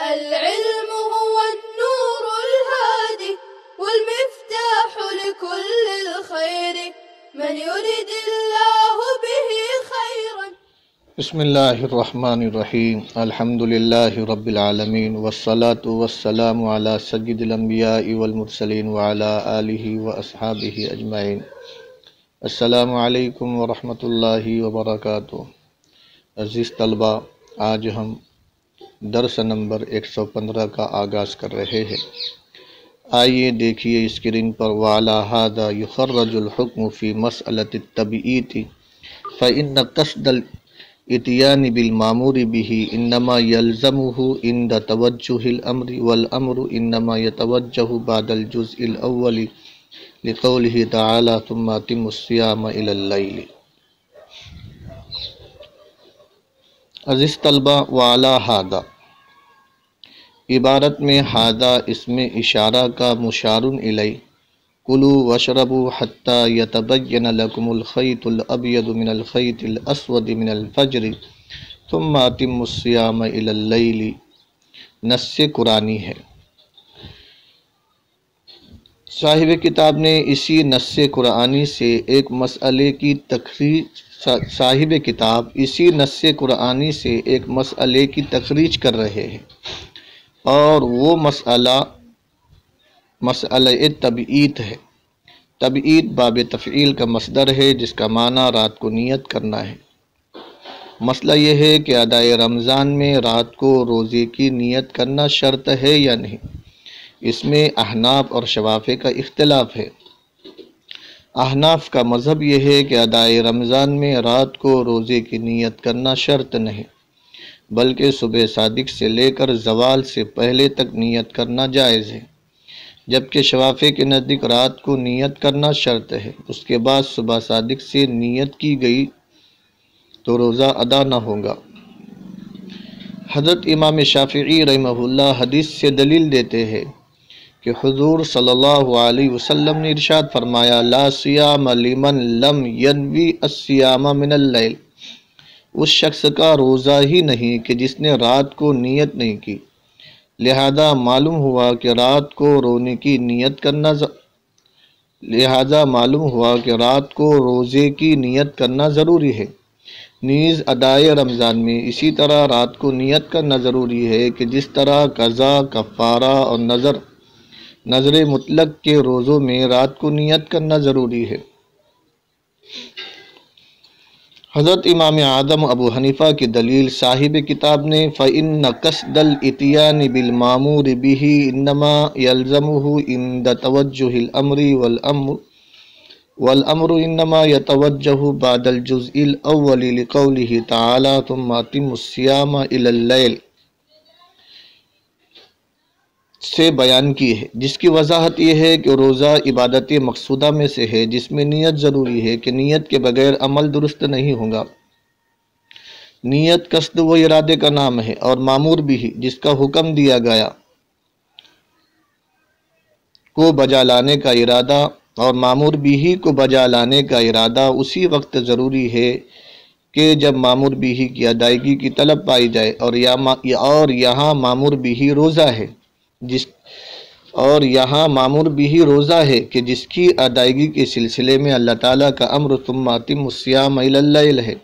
العلم هو النور الهادي والمفتاح لكل الخير من يريد الله به خيرا. بسم اللہ الرحمن الرحیم الحمد للہ رب العالمین والصلاة والسلام علی سید الانبیاء والمرسلین وعلی آلہ واصحابہ اجمعین. السلام علیکم ورحمۃ اللہ وبرکاتہ. عزیز طلبہ، آج ہم درس نمبر 115 کا آغاز کر رہے ہیں. آئیے دیکھیے اسکرین پر وعلی ھذا یخرج الحکم فی مسئلۃ التبعیت فإن قصد الاتیان بالمامور به انما یلزمہ عند توجہ الامر والامر انما یتوجہ بعد الجزء الاول لقولہ تعالی ثم اتموا الصیام الی اللیل. عزیز طلبہ، وعلی ھذا عبارت میں ھذا اسم اشارہ کا مشار الیہ. کلوا واشربوا حتی یتبین لکم الخیط الابیض من الخیط الاسود من الفجر ثم اتموا الصیام الی اللیل نص قرآنی ہے. صاحب کتاب نے اسی نص قرآنی سے ایک مسئلے کی تخریج کر رہے ہیں، اور وہ مسئلہ تبعیت ہے. تبعیت باب تفعیل کا مصدر ہے جس کا معنی رات کو نیت کرنا ہے. مسئلہ یہ ہے کہ ادائے رمضان میں رات کو روزے کی نیت کرنا شرط ہے یا نہیں. اس میں احناف اور شوافی کا اختلاف ہے. احناف کا مذہب یہ ہے کہ ادائے رمضان میں رات کو روزے کی نیت کرنا شرط نہیں، بلکہ صبح صادق سے لے کر زوال سے پہلے تک نیت کرنا جائز ہے. جبکہ شوافی کے نزدیک رات کو نیت کرنا شرط ہے، اس کے بعد صبح صادق سے نیت کی گئی تو روزہ ادا نہ ہوگا. حضرت امام شافعی رحمہ اللہ حدیث سے دلیل دیتے ہیں کہ حضور صلی اللہ علیہ وسلم نے ارشاد فرمایا، لا صیام لمن لم ینوی الصیام من اللیل. اس شخص کا روزہ ہی نہیں کہ جس نے رات کو نیت نہیں کی. لہذا معلوم ہوا کہ رات کو روزے کی نیت کرنا ضروری ہے. نیز ادائے رمضان میں اسی طرح رات کو نیت کرنا ضروری ہے کہ جس طرح قضا، کفارہ اور نظر مطلق کے روزوں میں رات کو نیت کرنا ضروری ہے. حضرت امام اعظم ابو حنیفہ کی دلیل صاحب کتاب نے فإن قصد الاتیان بالمامور به انما یلزمہ عند توجہ الامر والامر انما یتوجہ بعد الجزء الاول لقولہ تعالی ثم اتموا الصیام الی اللیل سے بیان کی ہے، جس کی وضاحت یہ ہے کہ روزہ عبادت مقصودہ میں سے ہے جس میں نیت ضروری ہے کہ نیت کے بغیر عمل درست نہیں ہوگا. نیت قصد و ارادے کا نام ہے، اور مامور بھی جس کا حکم دیا گیا کو بجا لانے کا ارادہ اور مامور بھی کو بجا لانے کا ارادہ اسی وقت ضروری ہے کہ جب مامور بھی کی ادائیگی کی طلب پائی جائے. اور یہاں مامور بھی روزہ ہے کہ جس کی ادائیگی کے سلسلے میں اللہ تعالیٰ کا امر ثم اتموا الصیام الی اللیل ہے،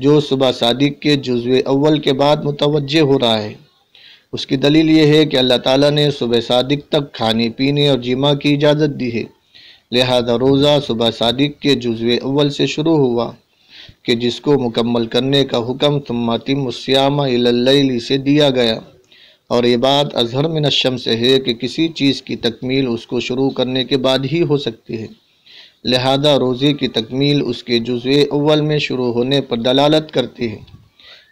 جو صبح صادق کے جزء اول کے بعد متوجہ ہو رہا ہے. اس کی دلیل یہ ہے کہ اللہ تعالیٰ نے صبح صادق تک کھانے پینے اور جماع کی اجازت دی ہے. لہذا روزہ صبح صادق کے جزء اول سے شروع ہوا کہ جس کو مکمل کرنے کا حکم ثم اتموا الصیام الی اللیل سے دیا گیا. اور یہ بات اظہر من الشمس ہے کہ کسی چیز کی تکمیل اس کو شروع کرنے کے بعد ہی ہو سکتی ہے. لہذا روزے کی تکمیل اس کے جزء اول میں شروع ہونے پر دلالت کرتی ہے.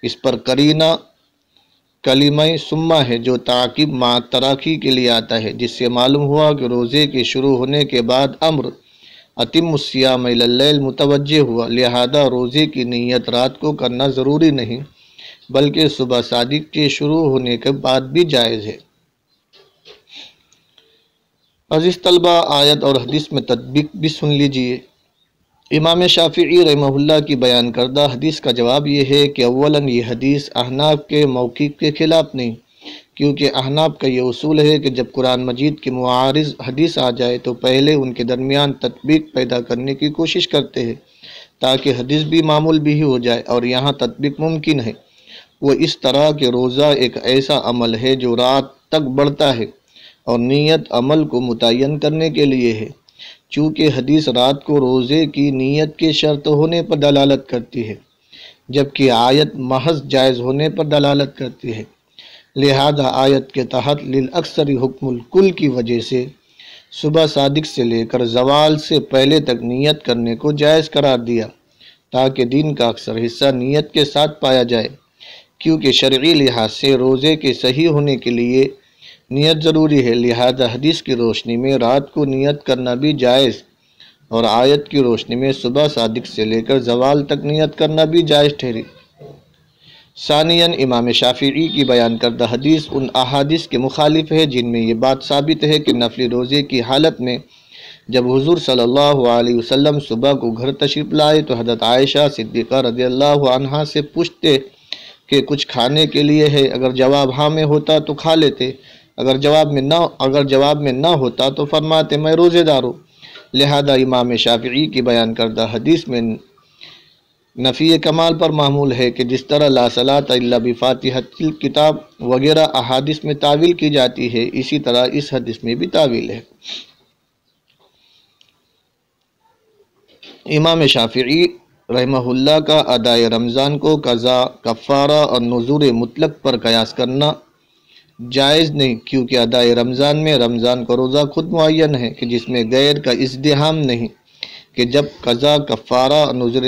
اس پر قرینہ کلمہ ثم ہے جو تعقیب مع تراخی کے لیے آتا ہے، جس سے معلوم ہوا کہ روزے کے شروع ہونے کے بعد امر اتموا الصیام الی اللیل متوجہ ہوا. لہذا روزے کی نیت رات کو کرنا ضروری نہیں، بلکہ صبح صادق کے شروع ہونے کے بعد بھی جائز ہے. عزیز طلبہ، آیت اور حدیث میں تطبیق بھی سن لیجئے. امام شافعی رحمہ اللہ کی بیان کردہ حدیث کا جواب یہ ہے کہ اولاً یہ حدیث احناف کے موقف کے خلاف نہیں، کیونکہ احناف کا یہ اصول ہے کہ جب قرآن مجید کی معارض حدیث آ جائے تو پہلے ان کے درمیان تطبیق پیدا کرنے کی کوشش کرتے ہیں تاکہ حدیث بھی معمول بھی ہو جائے اور یہاں تطبیق ممکن ہے۔ وہ اس طرح کہ روزہ ایک ایسا عمل ہے جو رات تک بڑھتا ہے اور نیت عمل کو متعین کرنے کے لیے ہے، چونکہ حدیث رات کو روزے کی نیت کے شرط ہونے پر دلالت کرتی ہے جبکہ آیت محض جائز ہونے پر دلالت کرتی ہے، لہذا آیت کے تحت للاکثر حکم الکل کی وجہ سے صبح صادق سے لے کر زوال سے پہلے تک نیت کرنے کو جائز قرار دیا تاکہ دین کا اکثر حصہ نیت کے ساتھ پایا جائے، کیونکہ شرعی لحاظ سے روزے کے صحیح ہونے کے لیے نیت ضروری ہے، لہذا حدیث کی روشنی میں رات کو نیت کرنا بھی جائز اور آیت کی روشنی میں صبح صادق سے لے کر زوال تک نیت کرنا بھی جائز ٹھہری۔ ثانیاً امام شافعی کی بیان کردہ حدیث ان احادیث کے مخالف ہے جن میں یہ بات ثابت ہے کہ نفلی روزے کی حالت میں جب حضور صلی اللہ علیہ وسلم صبح کو گھر تشریف لائے تو حضرت عائشہ صدیقہ رضی اللہ عنہا سے پوچھتے کہ کچھ کھانے کے لیے ہے، اگر جواب ہاں میں ہوتا تو کھا لیتے، اگر جواب میں نہ ہوتا تو فرماتے میں روزے دار ہوں۔ لہذا امام شافعی کی بیان کردہ حدیث میں نفی کمال پر معمول ہے کہ جس طرح لا صلاۃ الا بفاتحۃ الکتاب وغیرہ احادیث میں تعویل کی جاتی ہے، اسی طرح اس حدیث میں بھی تعویل ہے۔ امام شافعی رحمہ اللہ کا ادائے رمضان کو قضا، کفارہ اور نذور مطلق پر قیاس کرنا جائز نہیں، کیونکہ ادائے رمضان میں رمضان کا روزہ خود معین ہے کہ جس میں غیر کا ازدحام نہیں، کہ جب قضا، کفارہ اور نذور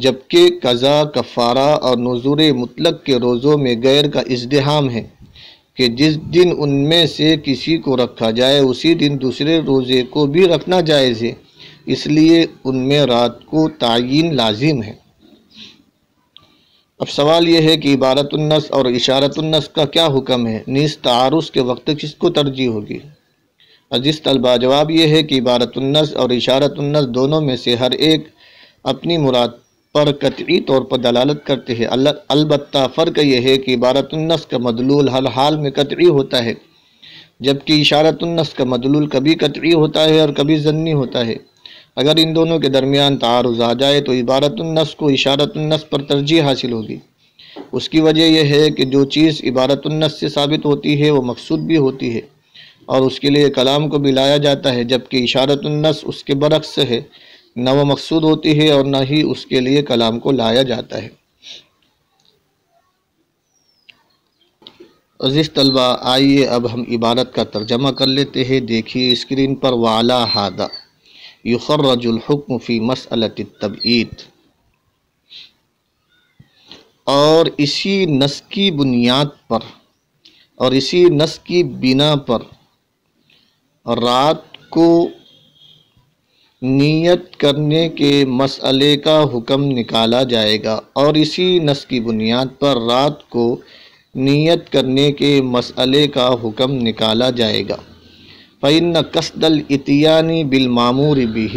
جبکہ قضا، کفارہ اور نذور مطلق کے روزوں میں غیر کا ازدحام ہے کہ جس دن ان میں سے کسی کو رکھا جائے اسی دن دوسرے روزے کو بھی رکھنا جائز ہے، اس لیے ان میں رات کو تعیین لازم ہے۔ اب سوال یہ ہے کہ عبارت النص اور اشارت النص کا کیا حکم ہے، نیز تعارض کے وقت کس کو ترجیح ہوگی؟ عزیز طلبہ، جواب یہ ہے کہ عبارت النص اور اشارت النص دونوں میں سے ہر ایک اپنی مراد پر قطعی طور پر دلالت کرتے ہیں، البتہ فرق یہ ہے کہ عبارت النص کا مدلول ہر حال میں قطعی ہوتا ہے جبکہ اشارت النص کا مدلول کبھی قطعی ہوتا ہے اور کبھی ظنی ہوتا ہے۔ اگر ان دونوں کے درمیان تعارض آ جائے تو عبارت النص کو اشارت النص پر ترجیح حاصل ہوگی۔ اس کی وجہ یہ ہے کہ جو چیز عبارت النص سے ثابت ہوتی ہے وہ مقصود بھی ہوتی ہے اور اس کے لیے کلام کو بھی لایا جاتا ہے، جبکہ اشارت النص اس کے برعکس ہے، نہ وہ مقصود ہوتی ہے اور نہ ہی اس کے لیے کلام کو لایا جاتا ہے۔ عزیز طلبہ، آئیے اب ہم عبارت کا ترجمہ کر لیتے ہیں۔ دیکھیے اسکرین پر وَعَلَىٰ هَٰذَا يُخَرَّجُ الْحُكْمُ فِي مَسْأَلَةِ التَّبْعِيد، اور اسی نص کی بنیاد پر اور اسی نص کی بنا پر رات کو نیت کرنے کے مسئلے کا حکم نکالا جائے گا، اور اسی نص کی بنیاد پر رات کو نیت کرنے کے مسئلے کا حکم نکالا جائے گا۔ فَإِنَّ قَصْدَ الْإِتْيَانِ بِالْمَأْمُورِ بِهِ،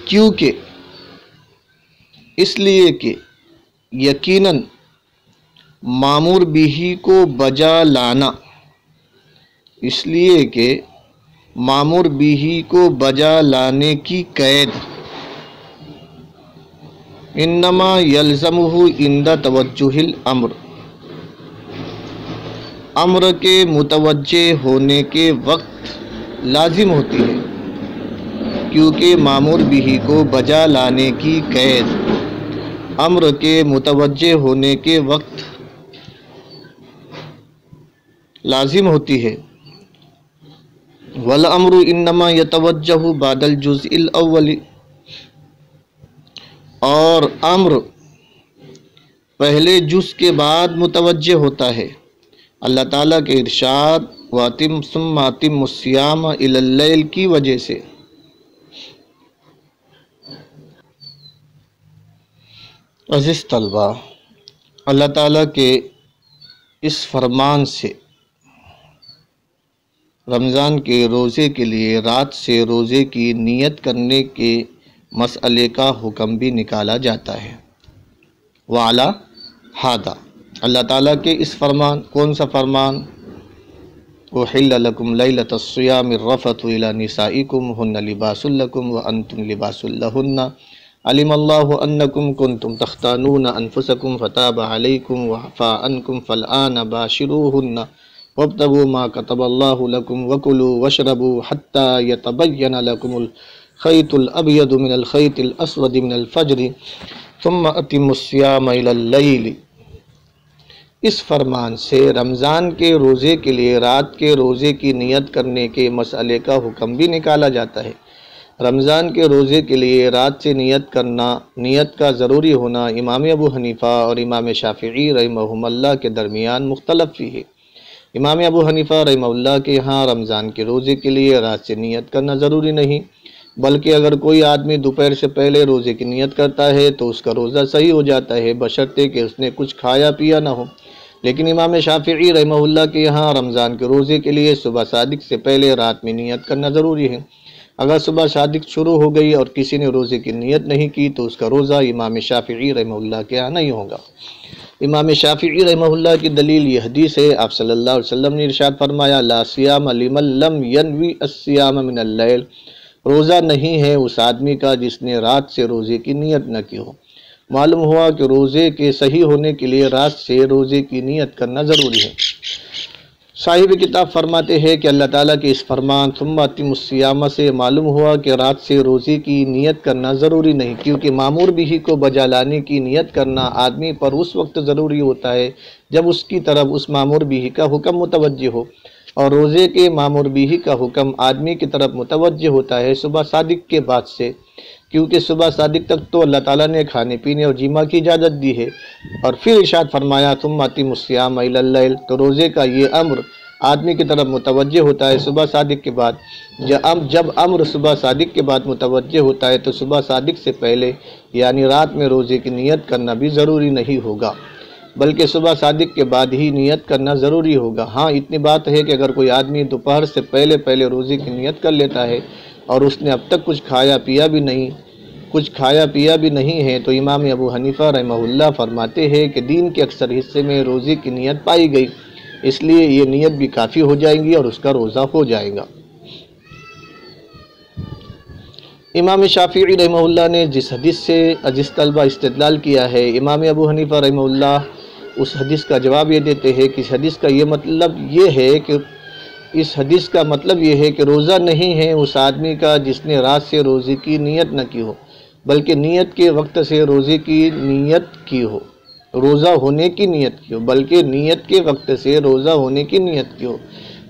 کیونکہ اس لیے کہ یقیناً مامور بھی کو بجا لانا، اس لیے کہ مامور بھی کو بجا لانے کی قید انما یلزمہ عند توجہ الامر، امر کے متوجہ ہونے کے وقت لازم ہوتی ہے، کیونکہ مامور بھی کو بجا لانے کی قید امر کے متوجہ ہونے کے وقت لازم ہوتی ہے۔ والامر انما یتوجہ بعد الجزء الاول، اور امر پہلے جز کے بعد متوجہ ہوتا ہے۔ اللہ تعالیٰ کے ارشاد وَأَتِمُّوا ثُمَّ أَتِمُّوا الصِّيَامَ إِلَى اللَّيْلِ کی وجہ سے۔ عزیز طلبہ، اللہ تعالیٰ کے اس فرمان سے رمضان کے روزے کے لیے رات سے روزے کی نیت کرنے کے مسئلے کا حکم بھی نکالا جاتا ہے۔ وعلی ھذا، اللہ تعالیٰ کے اس فرمان، کون سا فرمان؟ احل لکم لیلۃ الصیام الرفث الی نسائکم ہن لباس لکم وانتم لباس لہن علم اللہ انکم کنتم تختانون انفسکم فتاب علیکم وعفا عنکم فالآن باشروہن وابتغوا ما كتب اللہ لکم وکلوا واشربوا حتی یتبین لکم الخیط الابیض من الخیط الاسود من الفجر ثم اتموا الصیام الی اللیل۔ اس فرمان سے رمضان کے روزے کے لیے رات کے روزے کی نیت کرنے کے مسئلے کا حکم بھی نکالا جاتا ہے۔ رمضان کے روزے کے لیے رات سے نیت کرنا، نیت کا ضروری ہونا امام ابو حنیفہ اور امام شافعی رحمہم اللہ کے درمیان مختلف بھی ہے۔ امام ابو حنیفہ رحمہ اللہ کے ہاں رمضان کے روزے کے لیے رات سے نیت کرنا ضروری نہیں، بلکہ اگر کوئی آدمی دوپہر سے پہلے روزے کی نیت کرتا ہے تو اس کا روزہ صحیح ہو جاتا ہے، بشرطے کہ اس نے کچھ کھایا پیا نہ ہو۔ لیکن امام شافعی رحمہ اللہ کے یہاں رمضان کے روزے کے لیے صبح صادق سے پہلے رات میں نیت کرنا ضروری ہے۔ اگر صبح صادق شروع ہو گئی اور کسی نے روزے کی نیت نہیں کی تو اس کا روزہ امام شافعی رحمہ اللہ کے یہاں نہیں ہوگا۔ امام شافعی رحمہ اللہ کی دلیل یہ حدیث ہے، آپ صلی اللہ علیہ وسلم نے ارشاد فرمایا لا صیام لمن لم ینوی الصیام من اللیل، روزہ نہیں ہے اس آدمی کا جس نے رات سے روزے کی نیت نہ کی ہو۔ معلوم ہوا کہ روزے کے صحیح ہونے کے لیے رات سے روزے کی نیت کرنا ضروری ہے۔ صاحب کتاب فرماتے ہیں کہ اللہ تعالیٰ کے اس فرمان ثم اتموا الصیام سے معلوم ہوا کہ رات سے روزے کی نیت کرنا ضروری نہیں، کیونکہ مامور بھی کو بجا لانے کی نیت کرنا آدمی پر اس وقت ضروری ہوتا ہے جب اس کی طرف اس مامور بھی کا حکم متوجہ ہو، اور روزے کے مامور بھی کا حکم آدمی کی طرف متوجہ ہوتا ہے صبح صادق کے بعد سے، کیونکہ صبح صادق تک تو اللہ تعالیٰ نے کھانے پینے اور جماع کی اجازت دی ہے۔ اور پھر ارشاد فرمایا ثم اتموا الصیام الی اللیل، تو روزے کا یہ امر آدمی کی طرف متوجہ ہوتا ہے صبح صادق کے بعد۔ جب امر صبح صادق کے بعد متوجہ ہوتا ہے تو صبح صادق سے پہلے یعنی رات میں روزے کی نیت کرنا بھی ضروری نہیں ہوگا، بلکہ صبح صادق کے بعد ہی نیت کرنا ضروری ہوگا۔ ہاں اتنی بات ہے کہ اگر کوئی آدمی دوپہر سے پہلے روزے کی نیت کر لیتا ہے اور اس نے اب تک کچھ کھایا پیا بھی نہیں ہے تو امام ابو حنیفہ رحمہ اللہ فرماتے ہیں کہ دین کے اکثر حصے میں روزے کی نیت پائی گئی، اس لیے یہ نیت بھی کافی ہو جائے گی اور اس کا روزہ ہو جائے گا۔ امام شافعی رحمہ اللہ نے جس حدیث سے طلبہ استدلال کیا ہے، امام ابو حنیفہ رحمہ اللہ اس حدیث کا جواب یہ دیتے ہیں کہ اس حدیث کا مطلب یہ ہے کہ روزہ نہیں ہے اس آدمی کا جس نے رات سے روزے کی نیت نہ کی ہو، بلکہ نیت کے وقت سے روزے کی نیت کی ہو، روزہ ہونے کی نیت کی ہو، بلکہ نیت کے وقت سے روزہ ہونے کی نیت کی ہو۔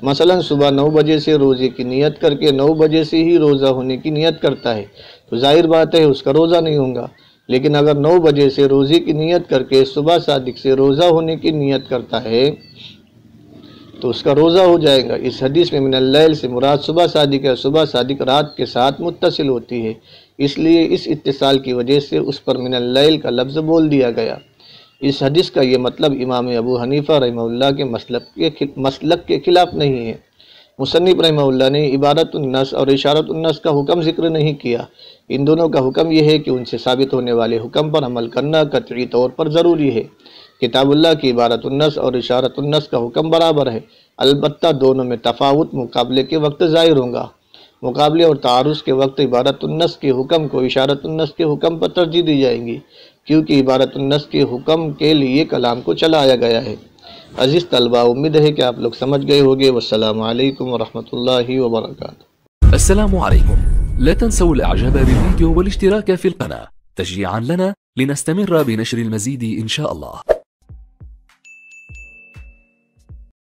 مثلا صبح 9 بجے سے روزے کی نیت کر کے 9 بجے سے ہی روزہ ہونے کی نیت کرتا ہے تو ظاہر بات ہے اس کا روزہ نہیں ہوگا، لیکن اگر 9 بجے سے روزے کی نیت کر کے صبح صادق سے روزہ ہونے کی نیت کرتا ہے تو اس کا روزہ ہو جائے گا۔ اس حدیث میں من اللیل سے مراد صبح صادق ہے، صبح صادق رات کے ساتھ متصل ہوتی ہے، اس لیے اس اتصال کی وجہ سے اس پر من اللیل کا لفظ بول دیا گیا۔ اس حدیث کا یہ مطلب امام ابو حنیفہ رحمہ اللہ کے مسلک کے خلاف نہیں ہے۔ مصنف رحمہ اللہ نے عبارت النص اور اشارت النص کا حکم ذکر نہیں کیا، ان دونوں کا حکم یہ ہے کہ ان سے ثابت ہونے والے حکم پر عمل کرنا قطعی طور پر ضروری ہے۔ کتاب اللہ کی عبارت النص اور اشارت النص کا حکم برابر ہے، البتہ دونوں میں تفاوت مقابلے کے وقت ظاہر ہوگا۔ مقابلے اور تعارض کے وقت عبارت النص کے حکم کو اشارت النص کے حکم پر ترجیح دی جائے گی، کیونکہ عبارت النص کے حکم کے لیے کلام کو چلایا گیا ہے۔ عزیز طلبہ، امید ہے کہ آپ لوگ سمجھ گئے ہوگے۔ والسلام علیکم ورحمۃ اللہ وبرکاتہ۔ السلام عليكم، لا تنسوا الاعجاب بالفيديو والاشتراك في القناة تشجيعا لنا لنستمر بنشر المزيد إن شاء الله.